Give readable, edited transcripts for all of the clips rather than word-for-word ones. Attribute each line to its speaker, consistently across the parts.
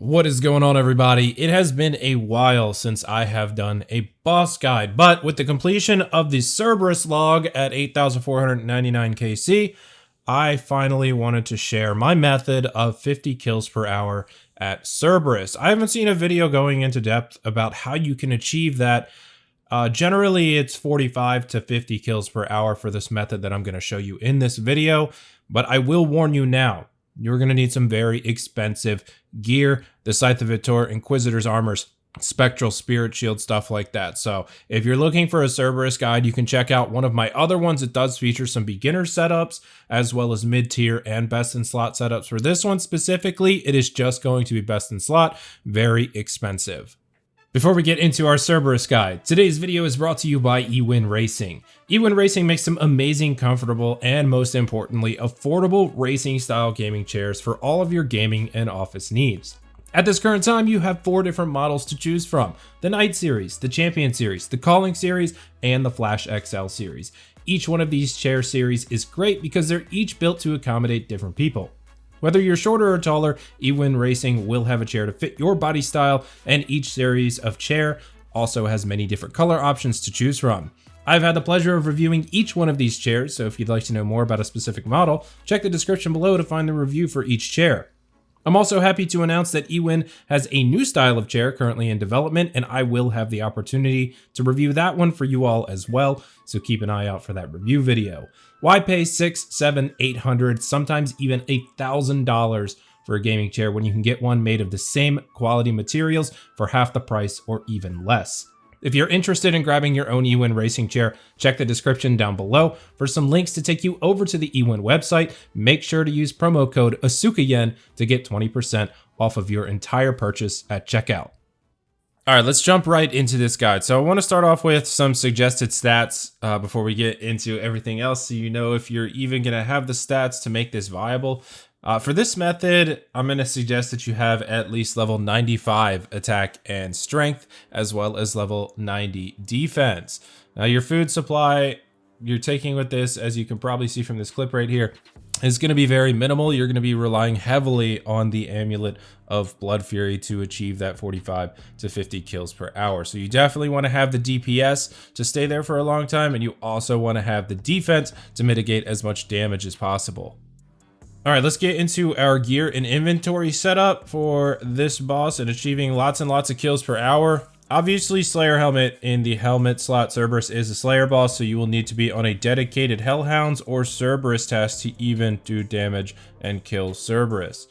Speaker 1: What is going on, everybody? It has been a while since I have done a boss guide, but with the completion of the Cerberus log at 8,499 KC, I finally wanted to share my method of 50 kills per hour at Cerberus. I haven't seen a video going into depth about how you can achieve that. Generally, it's 45 to 50 kills per hour for this method that I'm going to show you in this video, but I will warn you now. You're going to need some very expensive gear, the Scythe of Vitor, Inquisitor's Armors, Spectral Spirit Shield, stuff like that. So if you're looking for a Cerberus guide, you can check out one of my other ones. It does feature some beginner setups, as well as mid-tier and best-in-slot setups. For this one specifically, it is just going to be best-in-slot, very expensive. Before we get into our Cerberus guide, today's video is brought to you by Ewin Racing. Ewin Racing makes some amazing, comfortable, and most importantly, affordable racing style gaming chairs for all of your gaming and office needs. At this current time, you have 4 different models to choose from: the Knight Series, the Champion Series, the Calling Series, and the Flash XL Series. Each one of these chair series is great because they're each built to accommodate different people. Whether you're shorter or taller, Ewin Racing will have a chair to fit your body style, and each series of chair also has many different color options to choose from. I've had the pleasure of reviewing each one of these chairs, so if you'd like to know more about a specific model, check the description below to find the review for each chair. I'm also happy to announce that Ewin has a new style of chair currently in development, and I will have the opportunity to review that one for you all as well, so keep an eye out for that review video. Why pay $600, $700, $800, sometimes even $1,000 for a gaming chair when you can get one made of the same quality materials for half the price or even less? If you're interested in grabbing your own Ewin Racing chair, check the description down below for some links to take you over to the Ewin website. Make sure to use promo code AsukaYen to get 20% off of your entire purchase at checkout. All right, let's jump right into this guide. So I want to start off with some suggested stats before we get into everything else, so you know if you're even going to have the stats to make this viable. For this method, I'm going to suggest that you have at least level 95 attack and strength, as well as level 90 defense. Now, your food supply you're taking with this, as you can probably see from this clip right here, is going to be very minimal. You're going to be relying heavily on the Amulet of Blood Fury to achieve that 45 to 50 kills per hour. So you definitely want to have the DPS to stay there for a long time, and you also want to have the defense to mitigate as much damage as possible. All right, let's get into our gear and inventory setup for this boss and achieving lots and lots of kills per hour. Obviously, Slayer Helmet in the helmet slot. Cerberus is a Slayer boss, so you will need to be on a dedicated Hellhounds or Cerberus test to even do damage and kill Cerberus.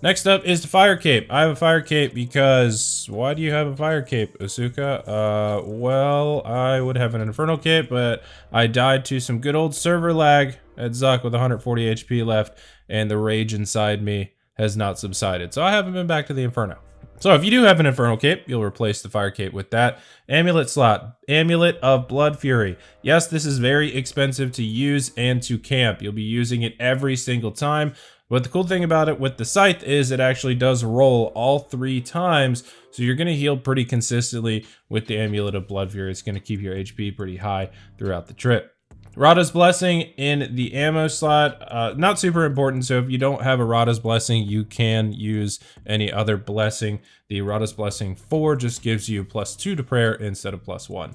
Speaker 1: Next up is the Fire Cape. I have a Fire Cape because... why do you have a Fire Cape, Asuka? Well, I would have an Infernal Cape, but I died to some good old server lag at Zuck with 140 HP left, and the rage inside me has not subsided, so I haven't been back to the Inferno. So if you do have an Infernal Cape, you'll replace the Fire Cape with that. Amulet slot, Amulet of Blood Fury. Yes, this is very expensive to use and to camp. You'll be using it every single time. But the cool thing about it with the Scythe is it actually does roll all 3 times. So you're going to heal pretty consistently with the Amulet of Blood Fury. It's going to keep your HP pretty high throughout the trip. Rada's Blessing in the ammo slot, not super important, so if you don't have a Rada's Blessing, you can use any other blessing. The Rada's Blessing 4 just gives you +2 to prayer instead of +1.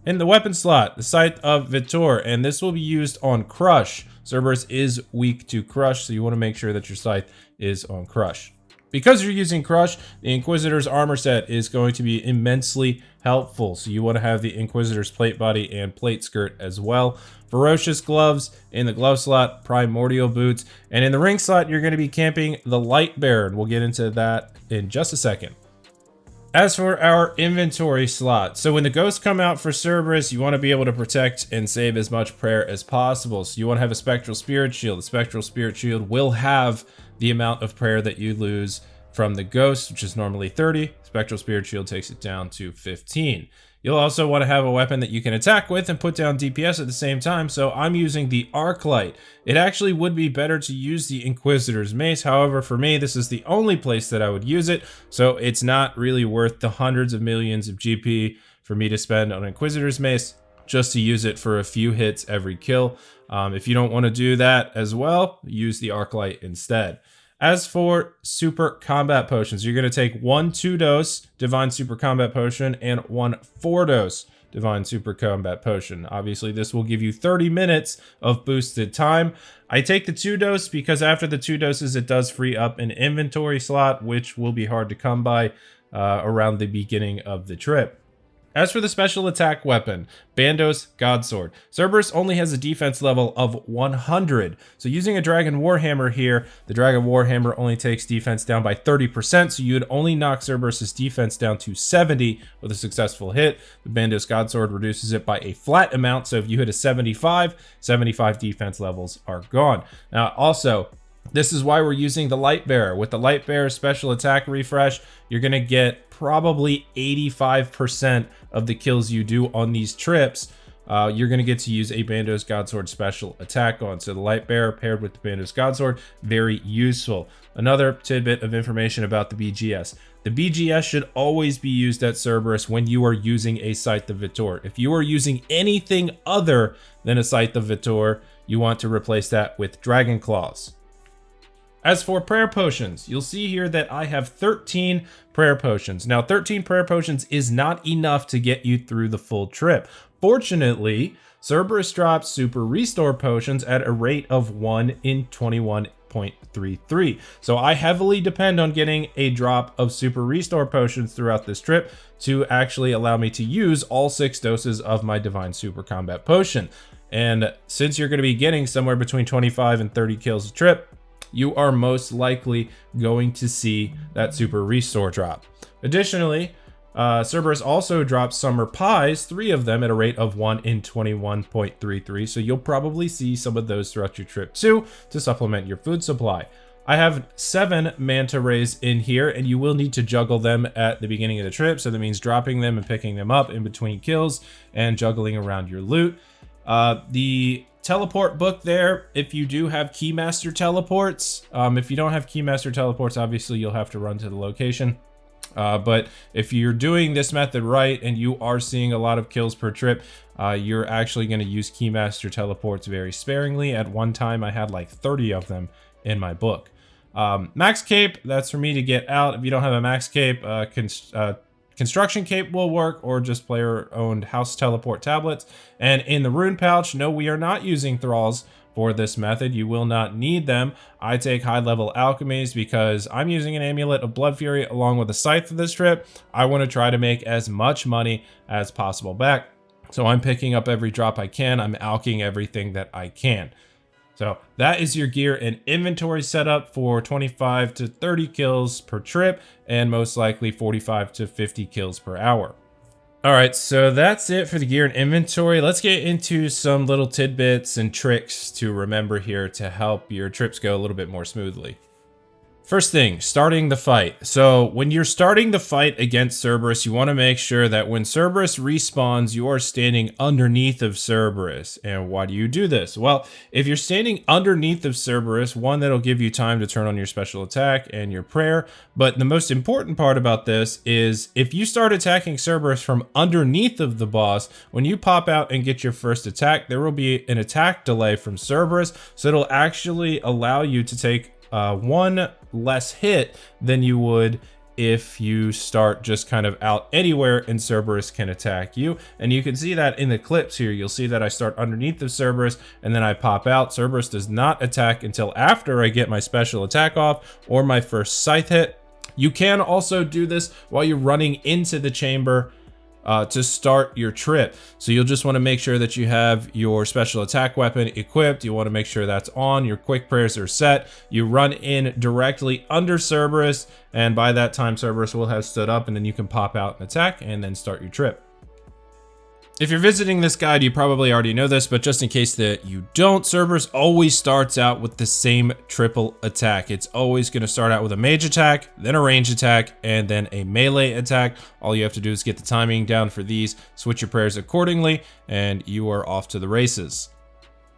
Speaker 1: In the weapon slot, the Scythe of Vitor, and this will be used on Crush. Cerberus is weak to Crush, so you want to make sure that your Scythe is on Crush. Because you're using Crush, the Inquisitor's armor set is going to be immensely helpful. So you want to have the Inquisitor's plate body and plate skirt as well. Ferocious gloves in the glove slot, primordial boots, and in the ring slot, you're going to be camping the Light Bearer, and we'll get into that in just a second. As for our inventory slot, so when the ghosts come out for Cerberus, you want to be able to protect and save as much prayer as possible. So you want to have a Spectral Spirit Shield. The Spectral Spirit Shield will have the amount of prayer that you lose from the ghost, which is normally 30. Spectral Spirit Shield takes it down to 15. You'll also want to have a weapon that you can attack with and put down DPS at the same time, so I'm using the Arc Light. It actually would be better to use the Inquisitor's Mace, however, for me, this is the only place that I would use it, so it's not really worth the hundreds of millions of GP for me to spend on Inquisitor's Mace just to use it for a few hits every kill. If you don't want to do that as well, use the Arc Light instead. As for super combat potions, you're going to take 1 2-dose divine super combat potion and 1 4-dose divine super combat potion. Obviously, this will give you 30 minutes of boosted time. I take the 2-dose because after the 2 doses, it does free up an inventory slot, which will be hard to come by around the beginning of the trip. As for the special attack weapon, Bandos Godsword, Cerberus only has a defense level of 100. So using a Dragon Warhammer here, the Dragon Warhammer only takes defense down by 30%, so you'd only knock Cerberus's defense down to 70 with a successful hit. The Bandos Godsword reduces it by a flat amount, so if you hit a 75 defense levels are gone. Now also, this is why we're using the Light Bearer. With the Light Bearer special attack refresh, you're going to get probably 85% of the kills you do on these trips. You're going to get to use a Bandos Godsword special attack on. So the Light Bearer paired with the Bandos Godsword, very useful. Another tidbit of information about the BGS. The BGS should always be used at Cerberus when you are using a Scythe of Vitor. If you are using anything other than a Scythe of Vitor, you want to replace that with Dragon Claws. As for prayer potions, you'll see here that I have 13 prayer potions. Now, 13 prayer potions is not enough to get you through the full trip. Fortunately, Cerberus drops super restore potions at a rate of 1 in 21.33. So I heavily depend on getting a drop of super restore potions throughout this trip to actually allow me to use all 6 doses of my divine super combat potion. And since you're going to be getting somewhere between 25 and 30 kills a trip, you are most likely going to see that super restore drop. Additionally, Cerberus also drops summer pies, 3 of them at a rate of 1 in 21.33, so you'll probably see some of those throughout your trip too to supplement your food supply. I have 7 manta rays in here, and you will need to juggle them at the beginning of the trip, so that means dropping them and picking them up in between kills and juggling around your loot. The teleport book there, if you do have Keymaster teleports. If you don't have Keymaster teleports, obviously you'll have to run to the location. But if you're doing this method right and you are seeing a lot of kills per trip, you're actually going to use Keymaster teleports very sparingly. At one time, I had like 30 of them in my book. Max cape, that's for me to get out. If you don't have a max cape, construction cape will work, or just player-owned house teleport tablets. And in the rune pouch, no, we are not using thralls for this method. You will not need them. I take high-level alchemies because I'm using an amulet of Blood Fury along with a scythe for this trip. I want to try to make as much money as possible back. So I'm picking up every drop I can. I'm alching everything that I can. So that is your gear and inventory setup for 25 to 30 kills per trip and most likely 45 to 50 kills per hour. All right, so that's it for the gear and inventory. Let's get into some little tidbits and tricks to remember here to help your trips go a little bit more smoothly. First thing, starting the fight. So when you're starting the fight against Cerberus, you want to make sure that when Cerberus respawns, you are standing underneath of Cerberus. And why do you do this? Well, if you're standing underneath of Cerberus, one, that'll give you time to turn on your special attack and your prayer. But the most important part about this is if you start attacking Cerberus from underneath of the boss, when you pop out and get your first attack, there will be an attack delay from Cerberus. So it'll actually allow you to take one less hit than you would if you start just kind of out anywhere and Cerberus can attack you. And you can see that in the clips here. You'll see that I start underneath of Cerberus and then I pop out. Cerberus does not attack until after I get my special attack off or my first scythe hit. You can also do this while you're running into the chamber to start your trip. So you'll just want to make sure that you have your special attack weapon equipped. You want to make sure that's on. Your quick prayers are set. You run in directly under Cerberus, and by that time Cerberus will have stood up, and then you can pop out and attack and then start your trip. If you're visiting this guide, you probably already know this, but just in case that you don't, Cerberus always starts out with the same triple attack. It's always going to start out with a mage attack, then a range attack, and then a melee attack. All you have to do is get the timing down for these, switch your prayers accordingly, and you are off to the races.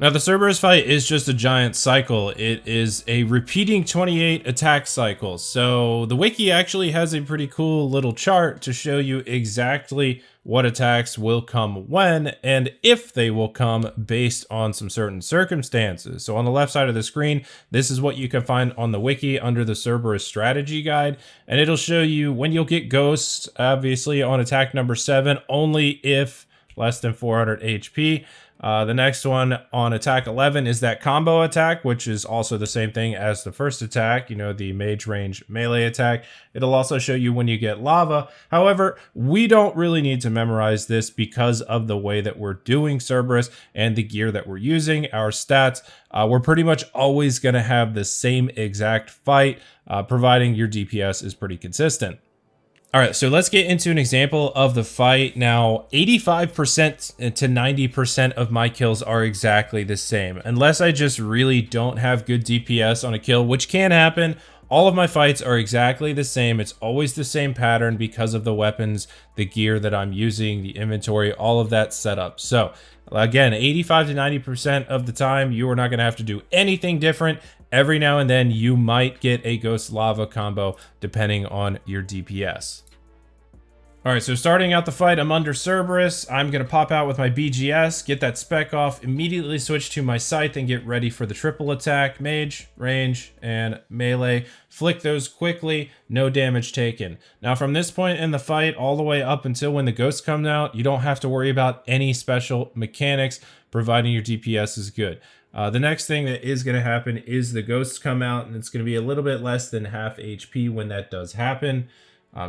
Speaker 1: Now, the Cerberus fight is just a giant cycle. It is a repeating 28 attack cycles. So the wiki actually has a pretty cool little chart to show you exactly what attacks will come when and if they will come based on some certain circumstances. So on the left side of the screen, this is what you can find on the wiki under the Cerberus strategy guide. And it'll show you when you'll get ghosts, obviously on attack number 7, only if less than 400 HP. The next one on attack 11 is that combo attack, which is also the same thing as the first attack, you know, the mage range melee attack. It'll also show you when you get lava. However, we don't really need to memorize this because of the way that we're doing Cerberus and the gear that we're using, our stats. We're pretty much always going to have the same exact fight, providing your DPS is pretty consistent. All right, so let's get into an example of the fight. Now, 85% to 90% of my kills are exactly the same. Unless I just really don't have good DPS on a kill, which can happen, all of my fights are exactly the same. It's always the same pattern because of the weapons, the gear that I'm using, the inventory, all of that setup. So again, 85 to 90% of the time, you are not gonna have to do anything different. Every now and then you might get a ghost lava combo depending on your DPS. All right, so starting out the fight, I'm under Cerberus. I'm gonna pop out with my BGS, get that spec off, immediately switch to my scythe and get ready for the triple attack, mage, range, and melee. Flick those quickly, no damage taken. Now from this point in the fight, all the way up until when the ghost comes out, you don't have to worry about any special mechanics, providing your DPS is good. The next thing that is going to happen is the ghosts come out, and it's going to be a little bit less than half HP when that does happen.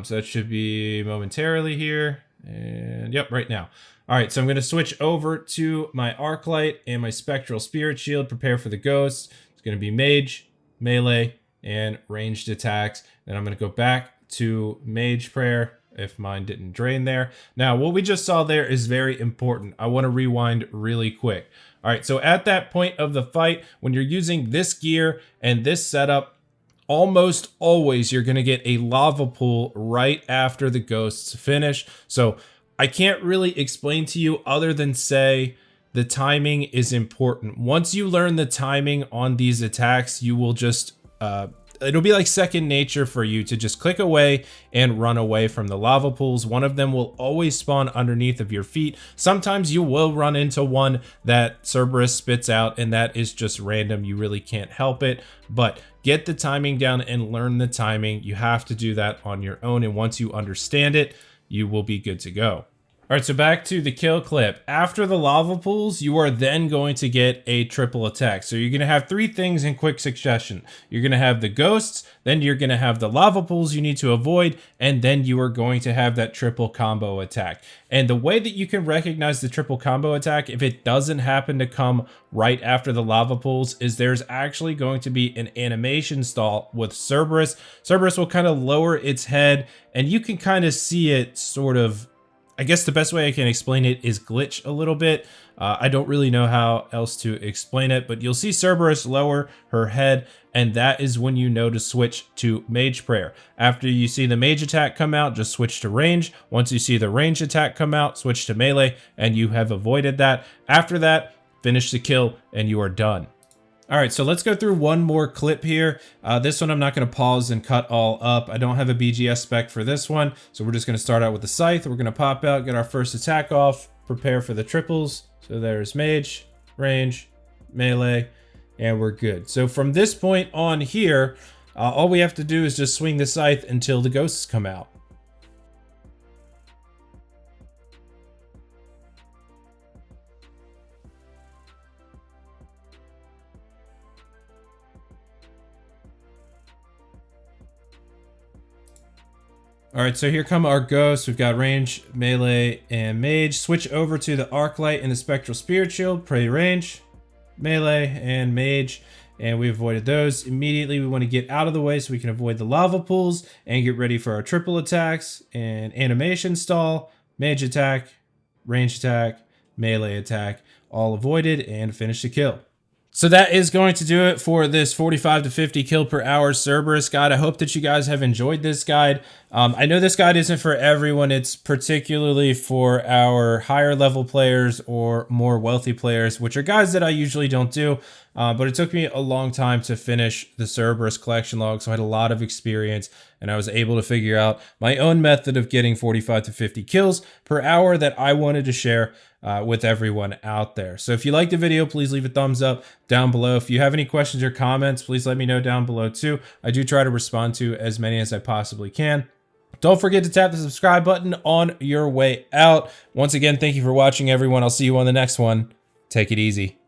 Speaker 1: So that should be momentarily here, and yep, right now. All right, so I'm going to switch over to my arc light and my spectral spirit shield, prepare for the ghosts. It's going to be mage, melee, and ranged attacks. Then I'm going to go back to mage prayer if mine didn't drain there. Now, what we just saw there is very important. I want to rewind really quick. All right, so at that point of the fight, when you're using this gear and this setup, almost always you're going to get a lava pool right after the ghosts finish. So I can't really explain to you other than say the timing is important. Once you learn the timing on these attacks, you will just it'll be like second nature for you to just click away and run away from the lava pools. One of them will always spawn underneath of your feet. Sometimes you will run into one that Cerberus spits out, and that is just random. You really can't help it, but get the timing down and learn the timing. You have to do that on your own, and once you understand it, you will be good to go. All right, so back to the kill clip. After the lava pools, you are then going to get a triple attack. So you're going to have 3 things in quick succession. You're going to have the ghosts, then you're going to have the lava pools you need to avoid, and then you are going to have that triple combo attack. And the way that you can recognize the triple combo attack, if it doesn't happen to come right after the lava pools, is there's actually going to be an animation stall with Cerberus. Cerberus will kind of lower its head, and you can kind of see it sort of, I guess the best way I can explain it is glitch a little bit. I don't really know how else to explain it, but you'll see Cerberus lower her head, and that is when you know to switch to Mage Prayer. After you see the Mage attack come out, just switch to range. Once you see the range attack come out, switch to melee, and you have avoided that. After that, finish the kill, and you are done. All right, so let's go through one more clip here. This one I'm not going to pause and cut all up. I don't have a BGS spec for this one, so we're just going to start out with the scythe. We're going to pop out, get our first attack off, prepare for the triples. So there's mage, range, melee, and we're good. So from this point on here, all we have to do is just swing the scythe until the ghosts come out. All right, so here come our ghosts. We've got range, melee, and mage. Switch over to the arc light and the spectral spirit shield. Pray range, melee, and mage. And we avoided those. Immediately, we want to get out of the way so we can avoid the lava pools and get ready for our triple attacks and animation stall, mage attack, range attack, melee attack, all avoided, and finish the kill. So that is going to do it for this 45 to 50 kill per hour Cerberus guide. I hope that you guys have enjoyed this guide. I know this guide isn't for everyone. It's particularly for our higher level players or more wealthy players, which are guides that I usually don't do. But it took me a long time to finish the Cerberus collection log, so I had a lot of experience, and I was able to figure out my own method of getting 45 to 50 kills per hour that I wanted to share with everyone out there. So if you liked the video, please leave a thumbs up down below. If you have any questions or comments, please let me know down below too. I do try to respond to as many as I possibly can. Don't forget to tap the subscribe button on your way out. Once again, thank you for watching, everyone. I'll see you on the next one. Take it easy.